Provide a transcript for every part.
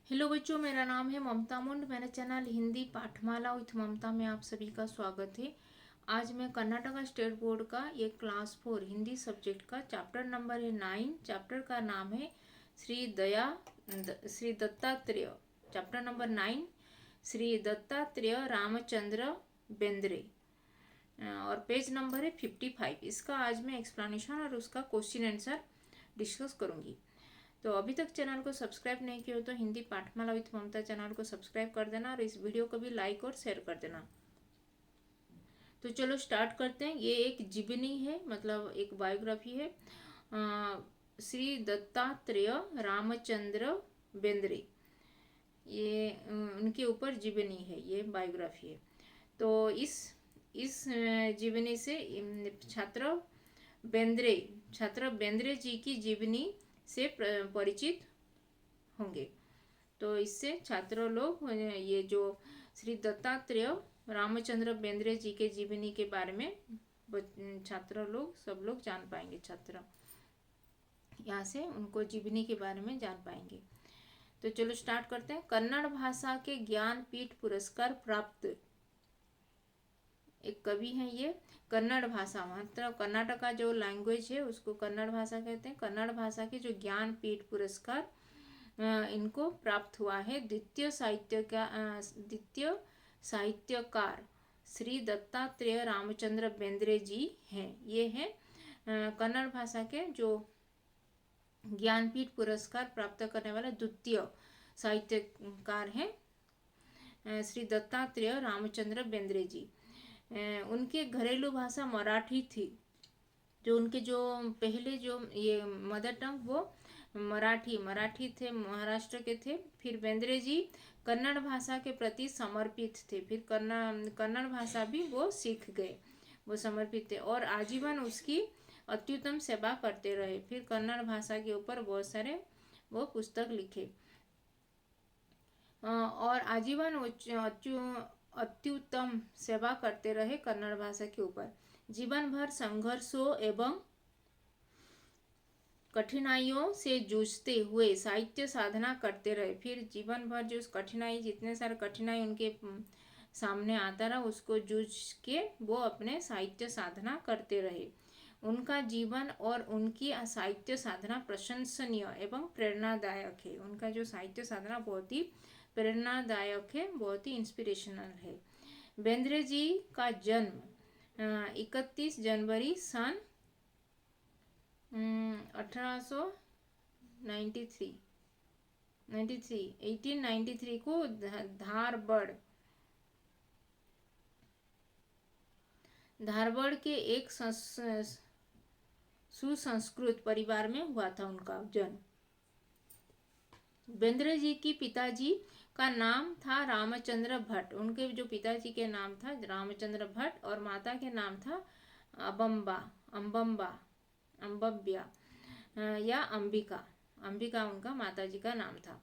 Hello बच्चों, मेरा नाम है ममता मुंड। मेरा चैनल हिंदी पाठमाला विथ ममता में आप सभी का स्वागत है। आज मैं कर्नाटका स्टेट बोर्ड का ये क्लास 4 हिंदी सब्जेक्ट का चैप्टर नंबर है 9। चैप्टर का नाम है श्री दत्तात्रेय। चैप्टर नंबर 9 श्री दत्तात्रेय रामचंद्र बेंद्रे और पेज नंबर है 55। इसका आज मैं एक्सप्लेनेशन और उसका क्वेश्चन आंसर डिस्कस करूंगी। तो अभी तक चैनल को सब्सक्राइब नहीं किया हो तो हिंदी पाठमाला विथ ममता चैनल को सब्सक्राइब कर देना और इस वीडियो को भी लाइक और शेयर कर देना। तो चलो स्टार्ट करते हैं। ये एक जीवनी है, मतलब एक बायोग्राफी है। श्री दत्तात्रेय रामचंद्र बेंद्रे, ये उनके ऊपर जीवनी है, ये बायोग्राफी है। तो इस जीवनी से छात्र बेंद्रे जी की जीवनी से परिचित होंगे। तो इससे छात्र लोग ये जो श्री दत्तात्रेय रामचंद्र बेंद्रे जी के जीवनी के बारे में छात्र लोग सब लोग जान पाएंगे। छात्र यहाँ से उनको जीवनी के बारे में जान पाएंगे। तो चलो स्टार्ट करते हैं। कन्नड़ भाषा के ज्ञानपीठ पुरस्कार प्राप्त एक कवि हैं ये। कन्नड़ भाषा मतलब कर्नाटक का जो लैंग्वेज है उसको कन्नड़ भाषा कहते हैं। कन्नड़ भाषा के जो ज्ञानपीठ पुरस्कार इनको प्राप्त हुआ है। द्वितीय साहित्यकार श्री दत्तात्रेय रामचंद्र बेंद्रे जी हैं। ये हैं कन्नड़ भाषा के जो ज्ञानपीठ पुरस्कार प्राप्त करने वाले द्वितीय साहित्यकार हैं श्री दत्तात्रेय रामचंद्र बेंद्रे जी। उनके घरेलू भाषा मराठी थी। जो उनके जो पहले जो ये मदर टंग वो मराठी थे, महाराष्ट्र के थे। फिर बेंद्रे जी कन्नड़ भाषा के प्रति समर्पित थे। फिर कन्नड़ भाषा भी वो सीख गए, वो समर्पित थे और आजीवन उसकी अत्युत्तम सेवा करते रहे। फिर कन्नड़ भाषा के ऊपर बहुत सारे वो पुस्तक लिखे और आजीवन अत्युत्तम सेवा करते रहे कन्नड़ भाषा के ऊपर। जीवन भर संघर्षों एवं कठिनाइयों से जूझते हुए साहित्य साधना करते रहे। फिर जीवन भर जो कठिनाई, जितने सारे कठिनाई उनके सामने आता रहा, उसको जूझ के वो अपने साहित्य साधना करते रहे। उनका जीवन और उनकी साहित्य साधना प्रशंसनीय एवं प्रेरणादायक है। उनका जो साहित्य साधना बहुत ही प्रेरणादायक है, बहुत ही इंस्पिरेशनल है। बेंद्रे जी का जन्म 31 जनवरी सन 1893 को धारवाड़ के एक सुसंस्कृत परिवार में हुआ था उनका जन्म। बेंद्रे जी की पिताजी का नाम था रामचंद्र भट्ट। उनके जो पिताजी के नाम था रामचंद्र भट्ट और माता के नाम था अम्बब्या या अंबिका उनका माताजी का नाम था।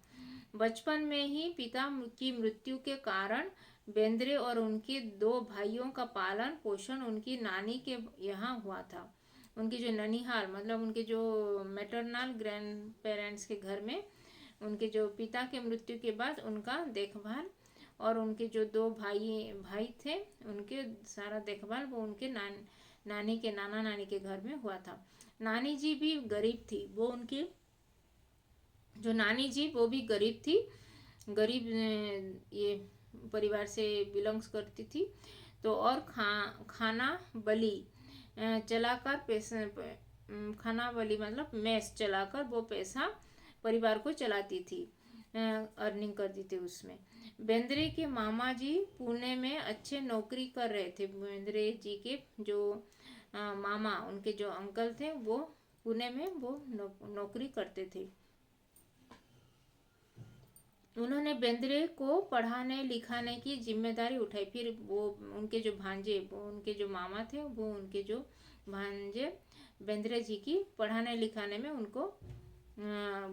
बचपन में ही पिता की मृत्यु के कारण बेंद्रे और उनके 2 भाइयों का पालन पोषण उनकी नानी के यहाँ हुआ था। उनकी जो ननिहाल मतलब उनके जो मैटरनल ग्रैंड पेरेंट्स के घर में उनके जो पिता के मृत्यु के बाद उनका देखभाल और उनके जो 2 भाई थे उनके सारा देखभाल वो उनके नाना नानी के घर में हुआ था। नानी जी भी गरीब थी। वो उनकी जो नानी जी वो भी गरीब थी, गरीब ये परिवार से बिलोंग्स करती थी। तो और खाना बली चलाकर खाना बली मतलब मेस चलाकर वो पैसा परिवार को चलाती थी, अर्निंग करती थी उसमें। बेंद्रे के मामा जी पुणे में अच्छे नौकरी कर रहे थे। बेंद्रे जी के जो मामा, उनके जो अंकल थे वो पुणे में वो नौकरी करते थे। उन्होंने बेंद्रे को पढ़ाने लिखाने की जिम्मेदारी उठाई। फिर वो उनके जो भांजे, वो उनके जो मामा थे वो उनके जो भांजे बेंद्रे जी की पढ़ाने लिखाने में उनको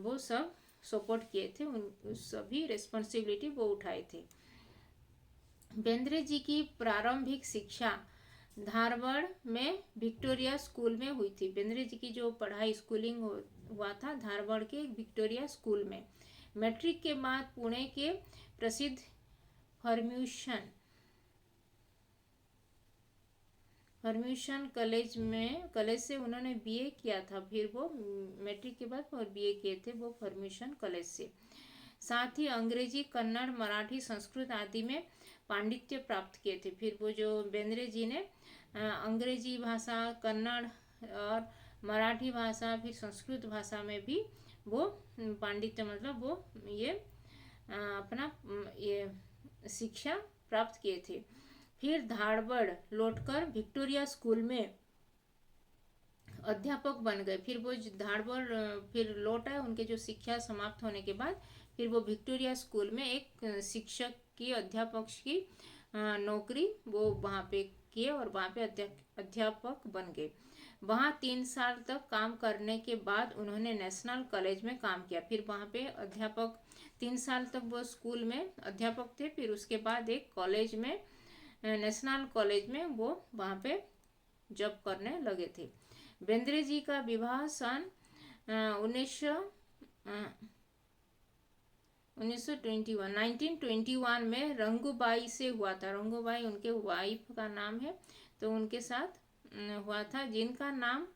वो सब सपोर्ट किए थे। उन सभी रिस्पॉन्सिबिलिटी वो उठाए थे। बेंद्रे जी की प्रारंभिक शिक्षा धारवाड़ में विक्टोरिया स्कूल में हुई थी। बेंद्रे जी की जो पढ़ाई स्कूलिंग हुआ था धारवाड़ के विक्टोरिया स्कूल में। मैट्रिक के बाद पुणे के प्रसिद्ध फर्म्यूशन कॉलेज से उन्होंने बीए किया था। फिर वो मैट्रिक के बाद और बीए किए थे वो फर्म्यूशन कॉलेज से। साथ ही अंग्रेजी, कन्नड़, मराठी, संस्कृत आदि में पांडित्य प्राप्त किए थे। फिर वो जो बेंद्रे जी ने अंग्रेजी भाषा, कन्नड़ और मराठी भाषा, फिर संस्कृत भाषा में भी वो पांडित्य मतलब वो ये अपना ये शिक्षा प्राप्त किए थे। फिर धारवाड़ लौटकर विक्टोरिया स्कूल में अध्यापक बन गए। फिर वो धारवाड़ फिर लौट आए, उनके जो शिक्षा समाप्त होने के बाद फिर वो विक्टोरिया स्कूल में एक शिक्षक की, अध्यापक की नौकरी वो वहाँ पे किए और वहाँ पे अध्यापक बन गए। वहाँ 3 साल तक काम करने के बाद उन्होंने नेशनल कॉलेज में काम किया। फिर वहाँ पे अध्यापक 3 साल तक वो स्कूल में अध्यापक थे। फिर उसके बाद एक कॉलेज में, नेशनल कॉलेज में वो वहाँ पे जॉब करने लगे थे। बेंद्रे जी का विवाह सन 1921 में रंगूबाई से हुआ था। रंगूबाई उनके वाइफ का नाम है, तो उनके साथ हुआ था, जिनका नाम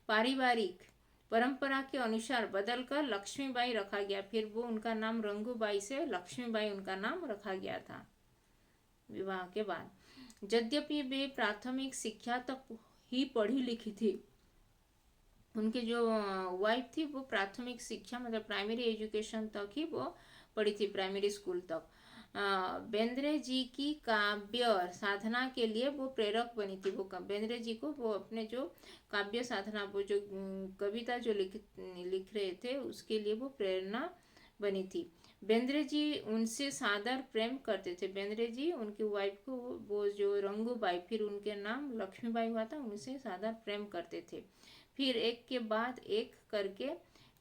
पारिवारिक परंपरा के अनुसार बदलकर लक्ष्मीबाई रखा गया। फिर वो उनका नाम रंगूबाई से लक्ष्मीबाई उनका नाम रखा गया था विवाह के बाद। यद्यपि वे प्राथमिक शिक्षा तक ही पढ़ी लिखी थी, उनके जो वाइफ थी वो प्राथमिक शिक्षा मतलब प्राइमरी एजुकेशन तक ही वो पढ़ी थी, प्राइमरी स्कूल तक। बेंद्रे जी की काव्य साधना के लिए वो प्रेरक बनी थी। वो बेंद्रे जी को वो अपने जो काव्य साधना, वो जो कविता जो लिख रहे थे उसके लिए वो प्रेरणा बनी थी। बेंद्रे जी उनसे सादर प्रेम करते थे। बेंद्रे जी उनकी वाइफ को वो जो रंगूबाई, फिर उनके नाम लक्ष्मीबाई हुआ था, उनसे सादर प्रेम करते थे। फिर एक के बाद एक करके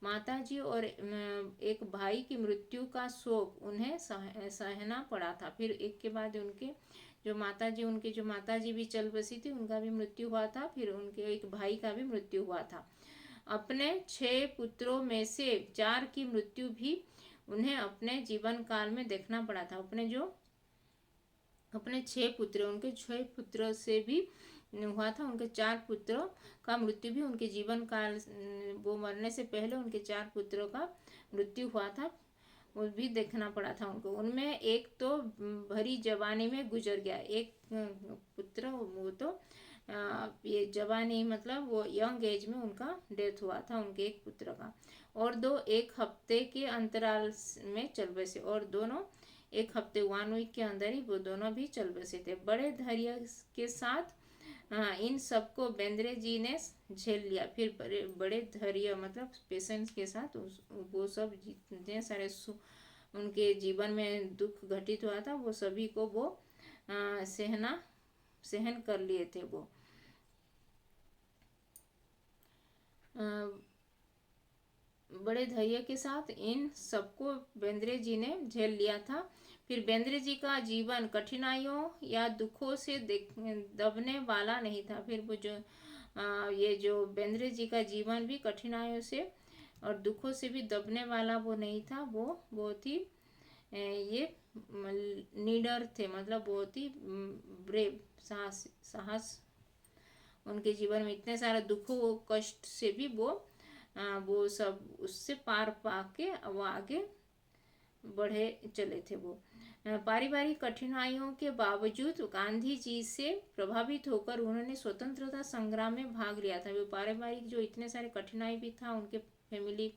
माताजी और एक भाई की मृत्यु का शोक उन्हें सहना पड़ा था। फिर एक के बाद उनके जो माताजी भी चल बसी थी, उनका भी मृत्यु हुआ था। फिर उनके एक भाई का भी मृत्यु हुआ था। अपने 6 पुत्रों में से 4 की मृत्यु भी उन्हें अपने जीवन काल में देखना पड़ा था। अपने 6 पुत्र, उनके 6 पुत्रों से भी हुआ था। उनके 4 पुत्रों का मृत्यु भी उनके जीवन काल, वो मरने से पहले उनके 4 पुत्रों का मृत्यु हुआ था, वो भी देखना पड़ा था उनको। उनमें एक तो भरी जवानी में गुजर गया, एक पुत्र वो तो ये जवानी मतलब वो यंग एज में उनका डेथ हुआ था, उनके एक पुत्र का। और 2 एक हफ्ते के अंतराल में चल बसे, और दोनों 1 हफ्ते 1 वीक के अंदर ही वो दोनों भी चल बसे थे। बड़े धैर्य के साथ इन सबको बेंद्रे जी ने झेल लिया। फिर बड़े धैर्य मतलब पेशेंस के साथ वो सब जितने सारे उनके जीवन में दुख घटित हुआ था वो सभी को वो सहन कर लिए थे। वो बड़े धैर्य के साथ इन सबको बेंद्रे जी ने झेल लिया था। फिर बेंद्रे जी का जीवन कठिनाइयों या दुखों से दबने वाला नहीं था। फिर वो जो ये जो बेंद्रे जी का जीवन भी कठिनाइयों से और दुखों से भी दबने वाला वो नहीं था। वो बहुत ही ये नीडर थे, मतलब बहुत ही ब्रेव, साहस उनके जीवन में इतने सारे दुखों कष्ट से भी वो सब उससे पार पाके वो आगे बढ़े चले थे। वो पारिवारिक कठिनाइयों के बावजूद गांधी जी से प्रभावित होकर उन्होंने स्वतंत्रता संग्राम में भाग लिया था। वो पारिवारिक जो इतने सारे कठिनाई भी था उनके फैमिली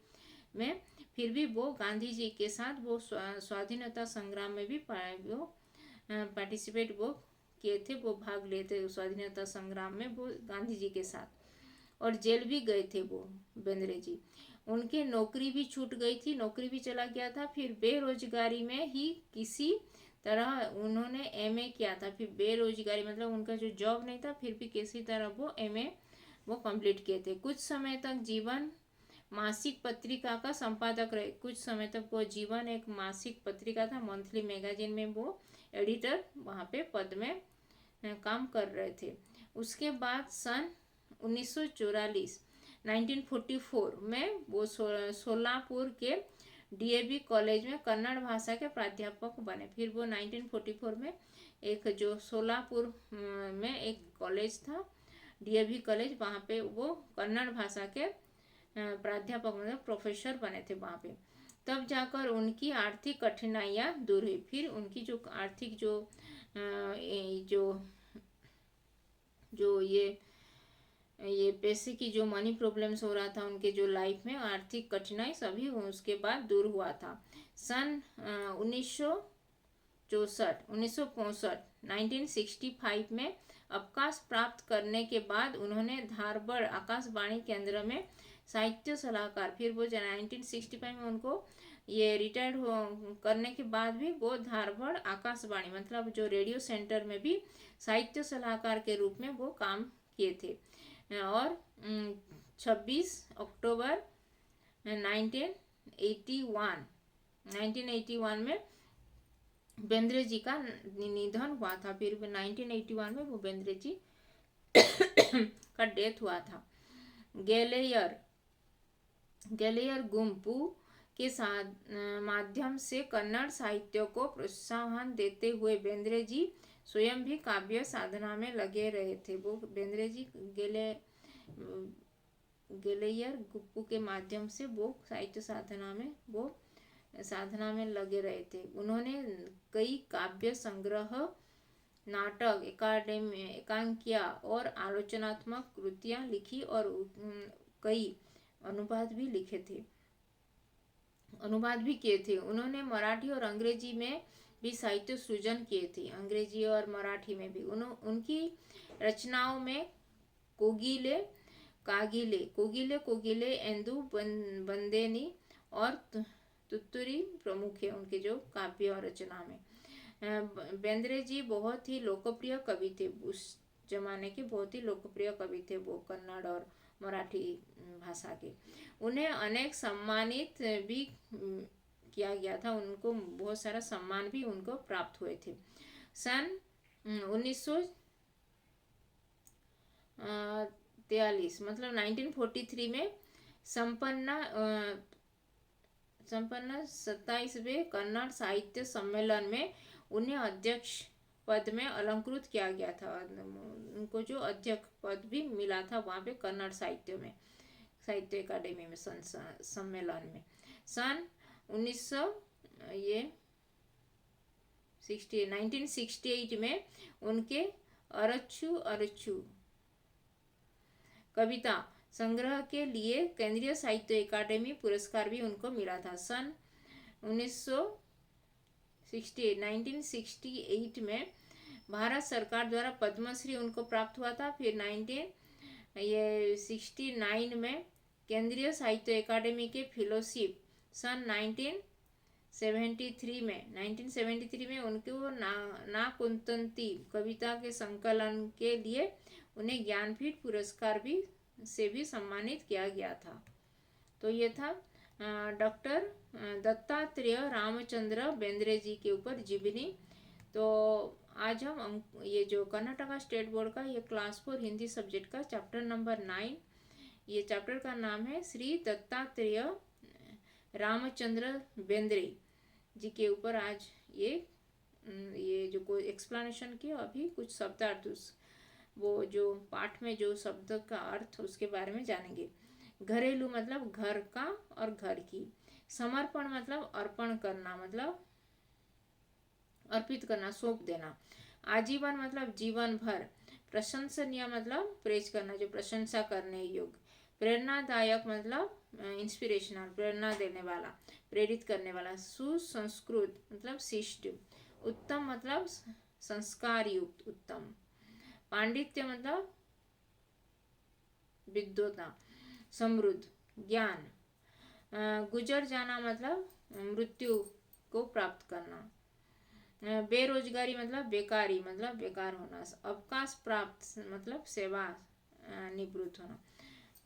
में, फिर भी वो गांधी जी के साथ वो स्वाधीनता संग्राम में भी वो पार्टिसिपेट वो किए थे, वो भाग लिए थे स्वाधीनता संग्राम में वो गांधी जी के साथ, और जेल भी गए थे वो बेंद्रे जी। उनके नौकरी भी छूट गई थी, नौकरी भी चला गया था। फिर बेरोजगारी में ही किसी तरह उन्होंने एमए किया था। फिर बेरोजगारी मतलब उनका जो जॉब नहीं था, फिर भी किसी तरह वो एमए वो कंप्लीट किए थे। कुछ समय तक जीवन मासिक पत्रिका का संपादक रहे। कुछ समय तक वो जीवन एक मासिक पत्रिका था, मंथली मैगजीन में वो एडिटर वहाँ पे पद में काम कर रहे थे। उसके बाद सन 1944 1944 में वो सोलापुर के डीएवी कॉलेज में कन्नड़ भाषा के प्राध्यापक बने। फिर वो 1944 में एक जो सोलापुर में एक कॉलेज था डीएवी कॉलेज, वहाँ पे वो कन्नड़ भाषा के प्राध्यापक मतलब प्रोफेसर बने थे वहाँ पे। तब जाकर उनकी आर्थिक कठिनाइयाँ दूर हुई। फिर उनकी जो आर्थिक जो जो ये पैसे की जो मनी प्रॉब्लम्स हो रहा था उनके जो लाइफ में, आर्थिक कठिनाई सभी उसके बाद दूर हुआ था। सन 1965 1965 में अवकाश प्राप्त करने के बाद उन्होंने धारवाड़ आकाशवाणी केंद्र में साहित्य सलाहकार, फिर वो 1965 में उनको ये रिटायर्ड करने के बाद भी वो धारवाड़ आकाशवाणी मतलब जो रेडियो सेंटर में भी साहित्य सलाहकार के रूप में वो काम किए थे। और 26 अक्टूबर 1981 में बेंद्रे जी का निधन हुआ था। फिर 1981 में वो बेंद्रे जी का डेथ हुआ था। गैलेयर गुम्पू के माध्यम से कन्नड़ साहित्य को प्रोत्साहन देते हुए बेंद्रे जी स्वयं भी काव्य साधना में लगे रहे थे। वो बेंद्रे जी गैलेयर गुम्पू के माध्यम से वो साहित्य साधना में लगे रहे थे। उन्होंने कई काव्य संग्रह, नाटक, एकांकिया और आलोचनात्मक कृतियां लिखी और कई अनुवाद भी किए थे। उन्होंने मराठी और अंग्रेजी में भी साहित्य सृजन किए थे। अंग्रेजी और मराठी में भी उनकी रचनाओं में कोगिले इंदु बंदेनी और तुत्तुरी प्रमुख है उनके जो काव्य और रचना में। बेंद्रे जी बहुत ही लोकप्रिय कवि थे, उस जमाने के बहुत ही लोकप्रिय कवि थे वो कन्नड़ और मराठी भाषा के। उन्हें अनेक सम्मानित भी किया गया था, उनको बहुत सारा सम्मान भी उनको प्राप्त हुए थे। सन 1943 मतलब 1943 में संपन्न 27वें कन्नड़ साहित्य सम्मेलन में उन्हें अध्यक्ष पद में अलंकृत किया गया था। उनको जो अध्यक्ष पद भी मिला था वहाँ पे कन्नड़ साहित्य अकादमी में सम्मेलन में। सन 1968 में उनके अरच्छु कविता संग्रह के लिए केंद्रीय साहित्य अकादमी पुरस्कार भी उनको मिला था। सन 1968 में भारत सरकार द्वारा पद्मश्री उनको प्राप्त हुआ था। फिर 1969 में केंद्रीय साहित्य अकादमी के फेलोशिप। सन 1973 में उनको नाकुंतंती कविता के संकलन के लिए उन्हें ज्ञानपीठ पुरस्कार से भी सम्मानित किया गया था। तो ये था डॉक्टर दत्तात्रेय रामचंद्र बेंद्रे जी के ऊपर जीवनी। तो आज हम ये जो कर्नाटका स्टेट बोर्ड का ये क्लास 4 हिंदी सब्जेक्ट का चैप्टर नंबर 9, ये चैप्टर का नाम है श्री दत्तात्रेय रामचंद्र बेंद्रे जी के ऊपर आज ये जो कोई एक्सप्लेनेशन किया। अभी कुछ शब्दार्थ वो जो पाठ में जो शब्द का अर्थ उसके बारे में जानेंगे। घरेलू मतलब घर का और घर की। समर्पण मतलब अर्पण करना, मतलब अर्पित करना, सौंप देना। आजीवन मतलब जीवन भर। प्रशंसनीय मतलब प्रेज करना, जो प्रशंसा करने योग्य। प्रेरणादायक मतलब इंस्पिरेशनल, प्रेरणा देने वाला, प्रेरित करने वाला। सुसंस्कृत मतलब शिष्ट। उत्तम मतलब संस्कार युक्त, उत्तम। पांडित्य मतलब विद्वता, समृद्ध, ज्ञान। गुजर जाना मतलब मृत्यु को प्राप्त करना। बेरोजगारी मतलब बेकारी, मतलब बेकार होना। अवकाश प्राप्त मतलब सेवा निवृत्त होना,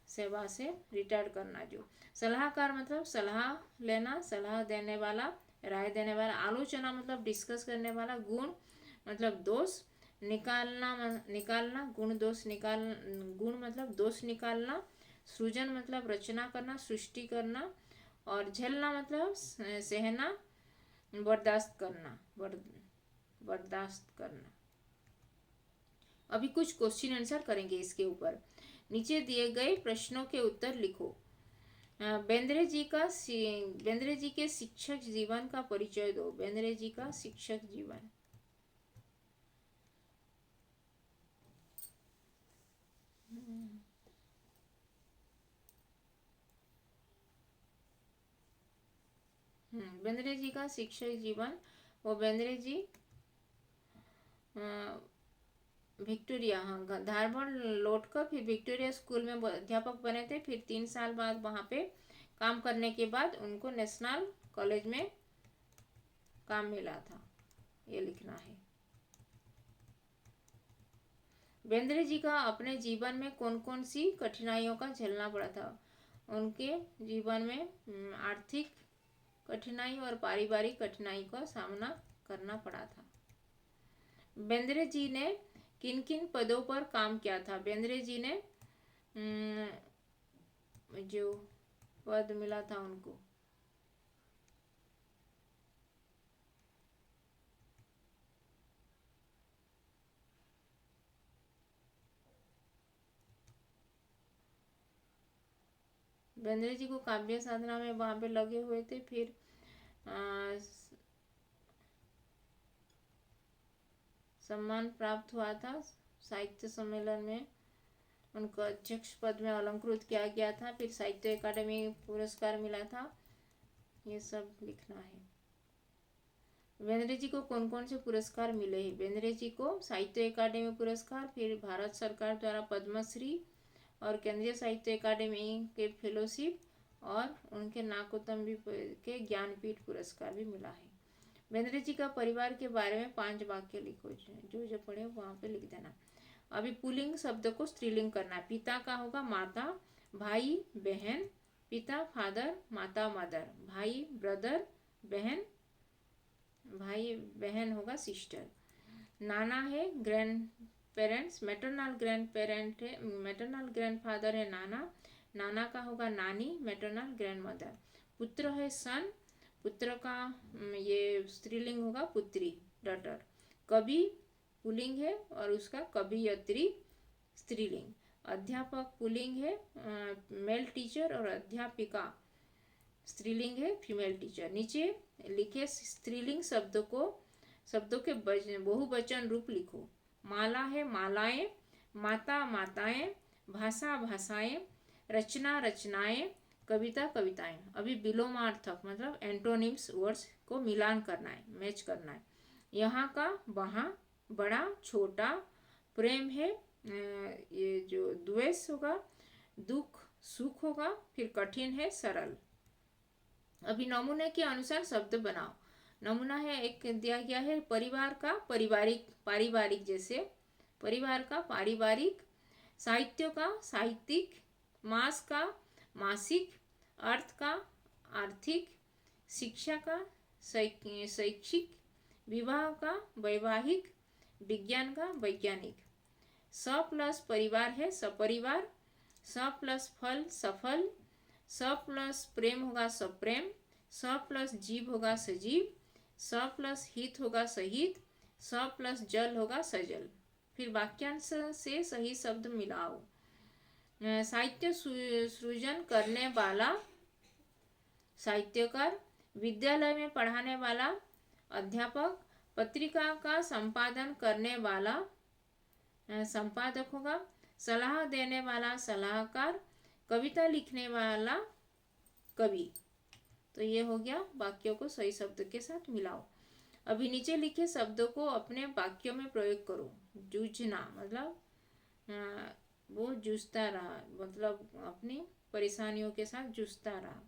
सेवा से रिटायर करना जो। सलाहकार मतलब सलाह लेना, सलाह देने वाला, राय देने वाला। आलोचना मतलब डिस्कस करने वाला। गुण मतलब दोष निकालना, गुण मतलब दोष निकालना। सृजन मतलब रचना करना, सृष्टि करना। और झेलना मतलब सहना, बर्दाश्त करना, बर्दाश्त करना। अभी कुछ क्वेश्चन आंसर करेंगे इसके ऊपर। नीचे दिए गए प्रश्नों के उत्तर लिखो। बेंद्रे जी के शिक्षक जीवन का परिचय दो। बेंद्रे जी का शिक्षक जीवन। बेंद्रे जी का शिक्षक जीवन, वो बेंद्रे जी विक्टोरिया, हाँ, धारवाड़ लौटकर फिर विक्टोरिया स्कूल में अध्यापक बने थे। फिर 3 साल बाद वहाँ पे काम करने के बाद उनको नेशनल कॉलेज में काम मिला था, ये लिखना है। बेंद्रे जी का अपने जीवन में कौन कौन सी कठिनाइयों का झेलना पड़ा था? उनके जीवन में आर्थिक कठिनाई और पारिवारिक कठिनाई का सामना करना पड़ा था। बेंद्रे जी ने किन किन पदों पर काम किया था? बेंद्रे जी ने जो पद मिला था उनको, बेंद्रे जी को काव्य साधना में वहां पे लगे हुए थे। फिर सम्मान प्राप्त हुआ था साहित्य सम्मेलन में, उनको अध्यक्ष पद में अलंकृत किया गया था। फिर साहित्य अकादमी पुरस्कार मिला था, ये सब लिखना है। बेंद्रे जी को कौन कौन से पुरस्कार मिले हैं? बेंद्रे जी को साहित्य अकादमी पुरस्कार, फिर भारत सरकार द्वारा पद्मश्री और केंद्रीय साहित्य अकादमी के फेलोशिप, और उनके नाकोतम के ज्ञानपीठ पुरस्कार भी मिला है। बेंद्रे जी का परिवार के बारे में 5 वाक्य लिखो, जो जो पढ़े वहाँ पे लिख देना। अभी पुल्लिंग शब्द को स्त्रीलिंग करना है। पिता का होगा माता, भाई बहन, पिता फादर, माता मदर, भाई ब्रदर, बहन भाई बहन होगा सिस्टर। नाना है grand parents, maternal grand parent है, मैटरनल ग्रैंड फादर है नाना, नाना का होगा नानी, मैटरनल ग्रैंड मदर। पुत्र है सन, पुत्र का ये स्त्रीलिंग होगा पुत्री, डॉटर। कवि पुल्लिंग है और उसका कवियत्री स्त्रीलिंग। अध्यापक पुल्लिंग है, मेल टीचर, और अध्यापिका स्त्रीलिंग है, फीमेल टीचर। नीचे लिखे स्त्रीलिंग शब्दों के बहुवचन रूप लिखो। माला है मालाएं, माता माताएं, भाषा भाषाएं, रचना रचनाएं, कविता कविताएं। अभी विलोमार्थक मतलब एंटोनिम्स वर्ड्स को मिलान करना है, मैच करना है। यहाँ का वहाँ, बड़ा छोटा, प्रेम है, ये जो द्वेष होगा, दुख सुख होगा, फिर कठिन है सरल। अभी नमूने के अनुसार शब्द बनाओ। नमूना है, एक दिया गया है परिवार का पारिवारिक, पारिवारिक जैसे परिवार का पारिवारिक, साहित्य का साहित्यिक, मास का मासिक, अर्थ का आर्थिक, शिक्षा का शैक्षिक, विवाह का वैवाहिक, विज्ञान का वैज्ञानिक। स प्लस परिवार है सपरिवार, स प्लस फल सफल, स प्लस प्रेम होगा सप्रेम, स प्लस जीव होगा सजीव, स प्लस हित होगा सहित, स प्लस जल होगा सजल। फिर वाक्यांश से सही शब्द मिलाओ। साहित्य सृजन करने वाला साहित्यकार, विद्यालय में पढ़ाने वाला अध्यापक, पत्रिका का संपादन करने वाला संपादक होगा, सलाह देने वाला सलाहकार, कविता लिखने वाला कवि। तो ये हो गया, वाक्यों को सही शब्द के साथ मिलाओ। अभी नीचे लिखे शब्दों को अपने वाक्यों में प्रयोग करो। जूझना मतलब वो जूझता रहा, मतलब अपनी परेशानियों के साथ जूझता रहा।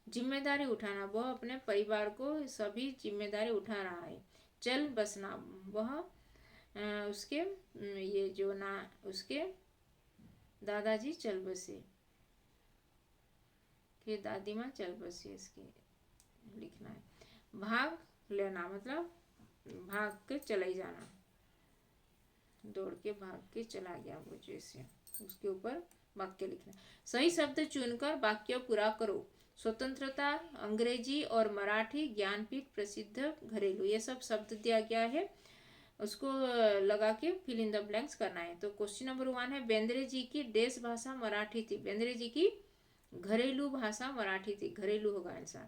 जिम्मेदारी उठाना, वह अपने परिवार को सभी जिम्मेदारी उठा रहा है। चल बसना, वह उसके ये जो ना उसके दादाजी चल बसे, कि दादी माँ चल बसी, इसके लिखना है। भाग लेना मतलब भाग के चले जाना, दौड़ के भाग के चला गया वो, जैसे उसके ऊपर वाक्य लिखना। सही शब्द चुनकर वाक्य पूरा करो। स्वतंत्रता, अंग्रेजी और मराठी, ज्ञानपीठ, प्रसिद्ध, घरेलू, ये सब शब्द दिया गया है, उसको लगा के फिल इन द ब्लैंक्स करना है। तो क्वेश्चन नंबर 1 है बेंद्रे जी की देश भाषा मराठी थी। बेंद्रे जी की घरेलू भाषा मराठी थी, घरेलू होगा आंसर।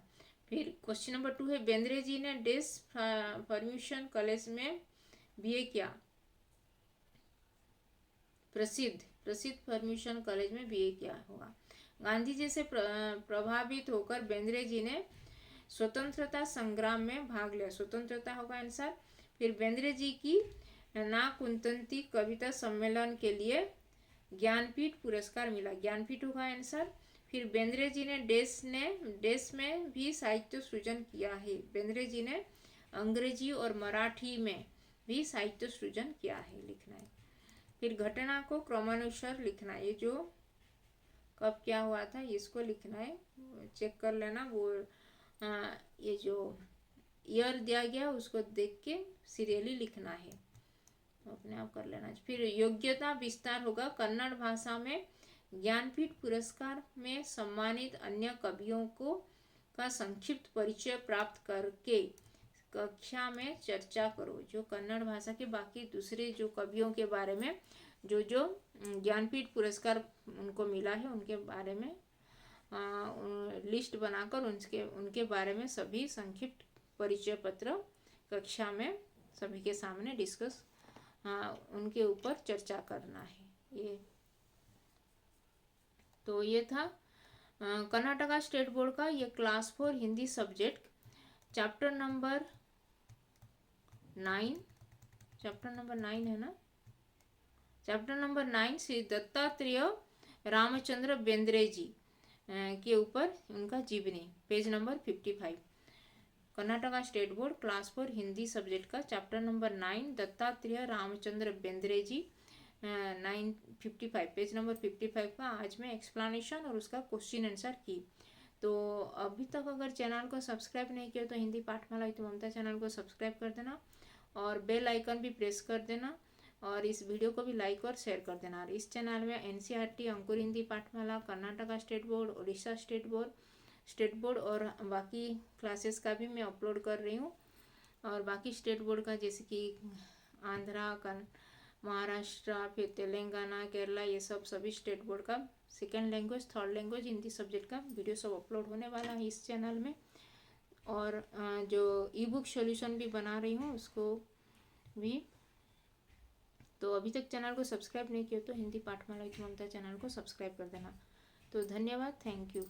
फिर क्वेश्चन नंबर 2 है बेंद्रे जी ने देश परम्यूशन कॉलेज में बीए किया। प्रसिद्ध परम्यूशन कॉलेज में बीए किया होगा। गांधी जी से प्रभावित होकर बेंद्रे जी ने स्वतंत्रता संग्राम में भाग लिया, स्वतंत्रता होगा आंसर। फिर बेंद्रे जी की नाकुंतंती कविता सम्मेलन के लिए ज्ञानपीठ पुरस्कार मिला, ज्ञानपीठ होगा आंसर। फिर बेंद्रे जी ने देश में भी साहित्य सृजन किया है। बेंद्रे जी ने अंग्रेजी और मराठी में भी साहित्य सृजन किया है, लिखना है। फिर घटना को क्रमानुसार लिखना है, ये जो कब क्या हुआ था इसको लिखना है, चेक कर लेना। वो ये जो ईयर दिया गया उसको देख के सीरियली लिखना है, अपने आप कर लेना। फिर योग्यता विस्तार होगा, कन्नड़ भाषा में ज्ञानपीठ पुरस्कार में सम्मानित अन्य कवियों को का संक्षिप्त परिचय प्राप्त करके कक्षा में चर्चा करो। जो कन्नड़ भाषा के बाकी दूसरे जो कवियों के बारे में जो ज्ञानपीठ पुरस्कार उनको मिला है उनके बारे में लिस्ट बनाकर उनके बारे में सभी संक्षिप्त परिचय पत्र कक्षा में सभी के सामने डिस्कस उनके ऊपर चर्चा करना है। ये तो ये था कर्नाटका स्टेट बोर्ड का ये class 4 Hindi subject chapter number 9 है ना, चैप्टर नंबर 9 श्री दत्तात्रेय रामचंद्र बेंद्रे जी के ऊपर उनका जीवनी, page number 55। Karnataka state board class 4 Hindi subject का चैप्टर नंबर 9 दत्तात्रेय रामचंद्र बेंद्रे जी 955 पेज नंबर 55 का आज मैं एक्सप्लेनेशन और उसका क्वेश्चन आंसर की। तो अभी तक अगर चैनल को सब्सक्राइब नहीं किया तो हिंदी पाठमाला तो ममता चैनल को सब्सक्राइब कर देना और बेल आइकन भी प्रेस कर देना और इस वीडियो को भी लाइक और शेयर कर देना। और इस चैनल में NCERT, Ankur Hindi Pathmala, Karnataka state board, Orissa state board और बाकी क्लासेस का भी मैं अपलोड कर रही हूँ। और बाकी स्टेट बोर्ड का जैसे कि आंध्रा, महाराष्ट्र, फिर तेलंगाना, केरला, ये सब सभी स्टेट बोर्ड का second language, third language Hindi subject का वीडियो सब अपलोड होने वाला है इस चैनल में। और जो ई बुक सॉल्यूशन भी बना रही हूँ उसको भी। तो अभी तक चैनल को सब्सक्राइब नहीं किया तो हिंदी पाठमाला ममता चैनल को सब्सक्राइब कर देना। तो धन्यवाद, थैंक यू।